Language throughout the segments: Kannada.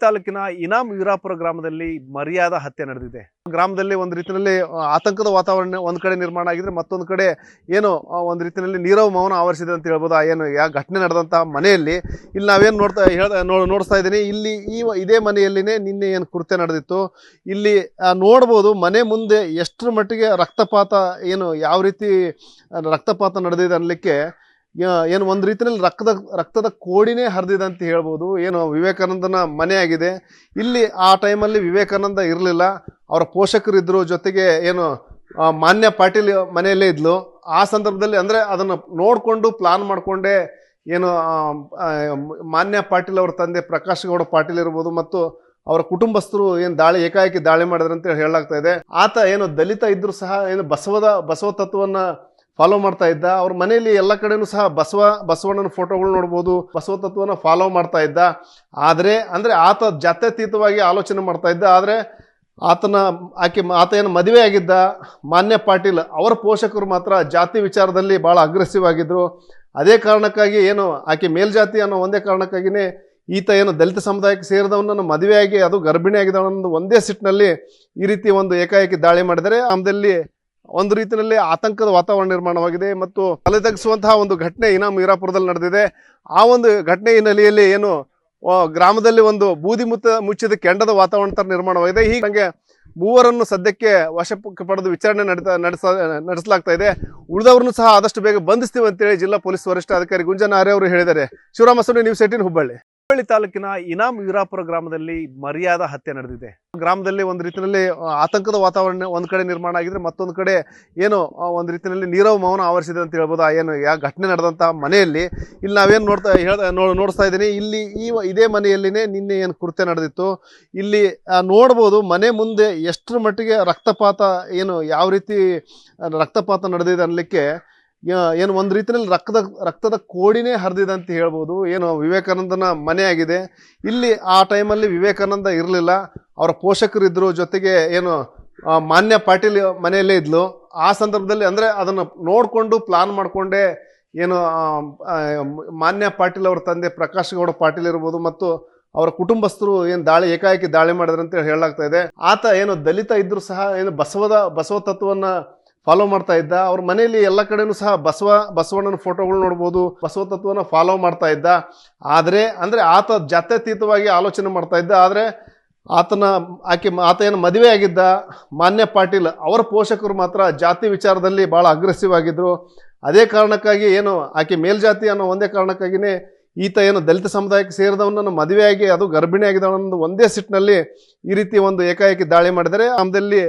ತಾಲೂಕಿನ ಇನಾಮ್ ವೀರಾಪುರ ಗ್ರಾಮದಲ್ಲಿ ಮರ್ಯಾದಾ ಹತ್ಯೆ ನಡೆದಿದೆ. ಗ್ರಾಮದಲ್ಲಿ ಒಂದು ರೀತಿಯಲ್ಲಿ ಆತಂಕದ ವಾತಾವರಣ ಒಂದ್ ಕಡೆ ನಿರ್ಮಾಣ ಆಗಿದ್ರೆ ಮತ್ತೊಂದು ಕಡೆ ಏನು ಒಂದು ರೀತಿಯಲ್ಲಿ ನೀರವ ಮೌನ ಆವರಿಸಿದೆ ಅಂತ ಹೇಳ್ಬೋದು. ಏನು ಘಟನೆ ನಡೆದಂತ ಮನೆಯಲ್ಲಿ ಇಲ್ಲಿ ನಾವೇನು ನೋಡ್ತಾ ಇದ್ದೀನಿ, ಇಲ್ಲಿ ಇದೇ ಮನೆಯಲ್ಲಿನೇ ನಿನ್ನೆ ಏನು ಕೃತ್ಯ ನಡೆದಿತ್ತು. ಇಲ್ಲಿ ನೋಡ್ಬೋದು ಮನೆ ಮುಂದೆ ಎಷ್ಟರ ಮಟ್ಟಿಗೆ ರಕ್ತಪಾತ, ಏನು ಯಾವ ರೀತಿ ರಕ್ತಪಾತ ನಡೆದಿದೆ ಅನ್ನಲಿಕ್ಕೆ ಏನು ಒಂದು ರೀತಿಯಲ್ಲಿ ರಕ್ತದ ಕೋಡಿನೇ ಹರಿದಿದೆ ಅಂತ ಹೇಳ್ಬೋದು. ಏನು ವಿವೇಕಾನಂದನ ಮನೆ ಆಗಿದೆ. ಇಲ್ಲಿ ಆ ಟೈಮಲ್ಲಿ ವಿವೇಕಾನಂದ ಇರಲಿಲ್ಲ, ಅವರ ಪೋಷಕರಿದ್ರು, ಜೊತೆಗೆ ಏನು ಮಾನ್ಯ ಪಾಟೀಲ್ ಮನೆಯಲ್ಲೇ ಇದ್ಲು. ಆ ಸಂದರ್ಭದಲ್ಲಿ ಅಂದರೆ ಅದನ್ನು ನೋಡಿಕೊಂಡು ಪ್ಲಾನ್ ಮಾಡಿಕೊಂಡೇ ಏನು ಮಾನ್ಯ ಪಾಟೀಲ್ ಅವರ ತಂದೆ ಪ್ರಕಾಶ್ ಗೌಡ ಪಾಟೀಲ್ ಇರ್ಬೋದು ಮತ್ತು ಅವರ ಕುಟುಂಬಸ್ಥರು ಏನು ಏಕಾಏಕಿ ದಾಳಿ ಮಾಡಿದ್ರು ಅಂತ ಹೇಳಲಾಗ್ತಾ ಇದೆ. ಆತ ಏನು ದಲಿತ ಇದ್ರು ಸಹ ಏನು ಬಸವ ತತ್ವವನ್ನ ಫಾಲೋ ಮಾಡ್ತಾ ಇದ್ದ. ಅವ್ರ ಮನೆಯಲ್ಲಿ ಎಲ್ಲ ಕಡೆನೂ ಸಹ ಬಸವಣ್ಣನ ಫೋಟೋಗಳು ನೋಡ್ಬೋದು, ಬಸವ ತತ್ವನ ಫಾಲೋ ಮಾಡ್ತಾ ಇದ್ದ. ಆದರೆ ಅಂದರೆ ಆತ ಜಾತ್ಯತೀತವಾಗಿ ಆಲೋಚನೆ ಮಾಡ್ತಾ ಇದ್ದ. ಆದರೆ ಆತ ಏನು ಮದುವೆ ಆಗಿದ್ದ ಮಾನ್ಯ ಪಾಟೀಲ್ ಅವರ ಪೋಷಕರು ಮಾತ್ರ ಜಾತಿ ವಿಚಾರದಲ್ಲಿ ಭಾಳ ಅಗ್ರೆಸಿವ್ ಆಗಿದ್ರು. ಅದೇ ಕಾರಣಕ್ಕಾಗಿ ಏನು ಆಕೆ ಮೇಲ್ಜಾತಿ ಅನ್ನೋ ಒಂದೇ ಕಾರಣಕ್ಕಾಗಿನೇ ಈತ ಏನು ದಲಿತ ಸಮುದಾಯಕ್ಕೆ ಸೇರಿದವನನ್ನು ಮದುವೆಯಾಗಿ ಅದು ಗರ್ಭಿಣಿ ಆಗಿದ್ದವನನ್ನು ಒಂದೇ ಸಿಟ್ನಲ್ಲಿ ಈ ರೀತಿ ಒಂದು ಏಕಾಏಕಿ ದಾಳಿ ಮಾಡಿದರೆ ನಮ್ಮದಲ್ಲಿ ಒಂದು ರೀತಿಯಲ್ಲಿ ಆತಂಕದ ವಾತಾವರಣ ನಿರ್ಮಾಣವಾಗಿದೆ ಮತ್ತು ತಲೆ ತಗ್ಗಿಸುವಂತಹ ಒಂದು ಘಟನೆ ಇನಾಮ್ ವೀರಾಪುರದಲ್ಲಿ ನಡೆದಿದೆ. ಆ ಒಂದು ಘಟನೆ ಹಿನ್ನೆಲೆಯಲ್ಲಿ ಏನು ಗ್ರಾಮದಲ್ಲಿ ಒಂದು ಬೂದಿ ಮುಚ್ಚಿದ ಕೆಂಡದ ವಾತಾವರಣ ತರ ನಿರ್ಮಾಣವಾಗಿದೆ. ಹೀಗೆ ಮೂವರನ್ನು ಸದ್ಯಕ್ಕೆ ವಶಕ್ಕೆ ಪಡೆದು ವಿಚಾರಣೆ ನಡೆಸಲಾಗ್ತಾ ಇದೆ. ಉಳಿದವರನ್ನು ಸಹ ಆದಷ್ಟು ಬೇಗ ಬಂಧಿಸ್ತೀವಿ ಅಂತೇಳಿ ಜಿಲ್ಲಾ ಪೊಲೀಸ್ ವರಿಷ್ಠಾಧಿಕಾರಿ ಗುಂಜನ್ ಆರ್ಯ ಅವರು ಹೇಳಿದ್ದಾರೆ. ಶಿವರಾಮ ಸೊನ್ನೆ, ನ್ಯೂಸ್ 18 ಹುಬ್ಬಳ್ಳಿ. ಹುಬ್ಬಳ್ಳಿ ತಾಲೂಕಿನ ಇನಾಮ್ ವೀರಾಪುರ ಗ್ರಾಮದಲ್ಲಿ ಮರ್ಯಾದಾ ಹತ್ಯೆ ನಡೆದಿದೆ. ಗ್ರಾಮದಲ್ಲಿ ಒಂದು ರೀತಿಯಲ್ಲಿ ಆತಂಕದ ವಾತಾವರಣ ಒಂದ್ ಕಡೆ ನಿರ್ಮಾಣ ಆಗಿದ್ರೆ ಮತ್ತೊಂದು ಕಡೆ ಏನು ಒಂದು ರೀತಿಯಲ್ಲಿ ನೀರವ ಮೌನ ಆವರಿಸಿದೆ ಅಂತ ಹೇಳ್ಬೋದು. ಏನು ಘಟನೆ ನಡೆದಂತ ಮನೆಯಲ್ಲಿ ಇಲ್ಲಿ ನಾವೇನು ನೋಡ್ತಾ ಇದ್ದೀನಿ, ಇಲ್ಲಿ ಇದೇ ಮನೆಯಲ್ಲಿನೇ ನಿನ್ನೆ ಏನು ಕೃತ್ಯ ನಡೆದಿತ್ತು. ಇಲ್ಲಿ ನೋಡ್ಬೋದು ಮನೆ ಮುಂದೆ ಎಷ್ಟರ ಮಟ್ಟಿಗೆ ರಕ್ತಪಾತ, ಏನು ಯಾವ ರೀತಿ ರಕ್ತಪಾತ ನಡೆದಿದೆ ಅನ್ನಲಿಕ್ಕೆ ಏನು ಒಂದು ರೀತಿಯಲ್ಲಿ ರಕ್ತದ ಕೋಡಿನೇ ಹರಿದಿದೆ ಅಂತ ಹೇಳ್ಬೋದು. ಏನು ವಿವೇಕಾನಂದನ ಮನೆ ಆಗಿದೆ. ಇಲ್ಲಿ ಆ ಟೈಮಲ್ಲಿ ವಿವೇಕಾನಂದ ಇರಲಿಲ್ಲ, ಅವರ ಪೋಷಕರಿದ್ರು, ಜೊತೆಗೆ ಏನು ಮಾನ್ಯ ಪಾಟೀಲ್ ಮನೆಯಲ್ಲೇ ಇದ್ಲು. ಆ ಸಂದರ್ಭದಲ್ಲಿ ಅಂದರೆ ಅದನ್ನು ನೋಡಿಕೊಂಡು ಪ್ಲಾನ್ ಮಾಡಿಕೊಂಡೇ ಏನು ಮಾನ್ಯ ಪಾಟೀಲ್ ಅವರ ತಂದೆ ಪ್ರಕಾಶ್ ಗೌಡ ಪಾಟೀಲ್ ಇರ್ಬೋದು ಮತ್ತು ಅವರ ಕುಟುಂಬಸ್ಥರು ಏನು ಏಕಾಏಕಿ ದಾಳಿ ಮಾಡಿದ್ರು ಅಂತ ಹೇಳಲಾಗ್ತಾ ಇದೆ. ಆತ ಏನು ದಲಿತ ಇದ್ರು ಸಹ ಏನು ಬಸವ ತತ್ವವನ್ನ ಫಾಲೋ ಮಾಡ್ತಾ ಇದ್ದ. ಅವ್ರ ಮನೆಯಲ್ಲಿ ಎಲ್ಲ ಕಡೆನೂ ಸಹ ಬಸವಣ್ಣನ ಫೋಟೋಗಳು ನೋಡ್ಬೋದು, ಬಸವ ತತ್ವನ ಫಾಲೋ ಮಾಡ್ತಾ ಇದ್ದ. ಆದರೆ ಅಂದರೆ ಆತ ಜಾತ್ಯತೀತವಾಗಿ ಆಲೋಚನೆ ಮಾಡ್ತಾ ಇದ್ದ. ಆದರೆ ಆತ ಏನು ಮದುವೆ ಆಗಿದ್ದ ಮಾನ್ಯ ಪಾಟೀಲ್ ಅವರ ಪೋಷಕರು ಮಾತ್ರ ಜಾತಿ ವಿಚಾರದಲ್ಲಿ ಭಾಳ ಅಗ್ರೆಸಿವ್ ಆಗಿದ್ರು. ಅದೇ ಕಾರಣಕ್ಕಾಗಿ ಏನು ಆಕೆ ಮೇಲ್ಜಾತಿ ಅನ್ನೋ ಒಂದೇ ಕಾರಣಕ್ಕಾಗಿನೇ ಈತ ಏನು ದಲಿತ ಸಮುದಾಯಕ್ಕೆ ಸೇರಿದವನನ್ನು ಮದುವೆಯಾಗಿ ಅದು ಗರ್ಭಿಣಿ ಆಗಿದ್ದವನನ್ನು ಒಂದೇ ಸಿಟ್ನಲ್ಲಿ ಈ ರೀತಿ ಒಂದು ಏಕಾಏಕಿ ದಾಳಿ ಮಾಡಿದರೆ ನಮ್ಮದಲ್ಲಿ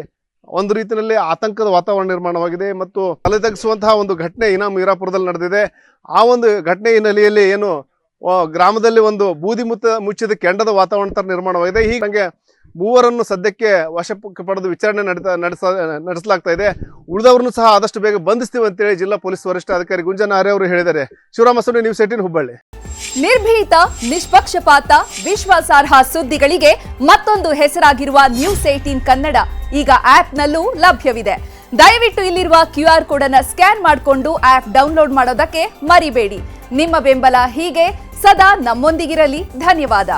ಒಂದು ರೀತಿಯಲ್ಲಿ ಆತಂಕದ ವಾತಾವರಣ ನಿರ್ಮಾಣವಾಗಿದೆ ಮತ್ತು ತಲೆ ತಗ್ಗಿಸುವಂತಹ ಒಂದು ಘಟನೆ ಇನಾಮ್ ವೀರಾಪುರದಲ್ಲಿ ನಡೆದಿದೆ. ಆ ಒಂದು ಘಟನೆ ಹಿನ್ನೆಲೆಯಲ್ಲಿ ಏನು ಗ್ರಾಮದಲ್ಲಿ ಒಂದು ಬೂದಿ ಮುಚ್ಚಿದ ಕೆಂಡದ ವಾತಾವರಣ ತರ ನಿರ್ಮಾಣವಾಗಿದೆ. ಹೀಗೆ ಮೂವರನ್ನು ಸದ್ಯಕ್ಕೆ ವಶಕ್ಕೆ ಪಡೆದು ವಿಚಾರಣೆ ನಡೆಸಲಾಗ್ತಾ ಇದೆ. ಉಳಿದವರನ್ನು ಸಹ ಆದಷ್ಟು ಬೇಗ ಬಂಧಿಸ್ತೀವಿ ಅಂತೇಳಿ ಜಿಲ್ಲಾ ಪೊಲೀಸ್ ವರಿಷ್ಠಾಧಿಕಾರಿ ಗುಂಜನ್ ಆರ್ಯ ಅವರು ಹೇಳಿದ್ದಾರೆ. ಶಿವರಾಮ ಸೊನ್ನೆ, ನ್ಯೂಸ್ 18 ಹುಬ್ಬಳ್ಳಿ. ನಿರ್ಭೀತ, ನಿಷ್ಪಕ್ಷಪಾತ, ವಿಶ್ವಾಸಾರ್ಹ ಸುದ್ದಿಗಳಿಗೆ ಮತ್ತೊಂದು ಹೆಸರಾಗಿರುವ ನ್ಯೂಸ್ 18 ಕನ್ನಡ ಈಗ ಆಪ್ನಲ್ಲೂ ಲಭ್ಯವಿದೆ. ದಯವಿಟ್ಟು ಇಲ್ಲಿರುವ QR ಕೋಡ್ ಅನ್ನು ಸ್ಕ್ಯಾನ್ ಮಾಡಿಕೊಂಡು ಆಪ್ ಡೌನ್ಲೋಡ್ ಮಾಡೋದಕ್ಕೆ ಮರಿಬೇಡಿ. ನಿಮ್ಮ ಬೆಂಬಲ ಹೀಗೆ ಸದಾ ನಮ್ಮೊಂದಿಗಿರಲಿ. ಧನ್ಯವಾದ.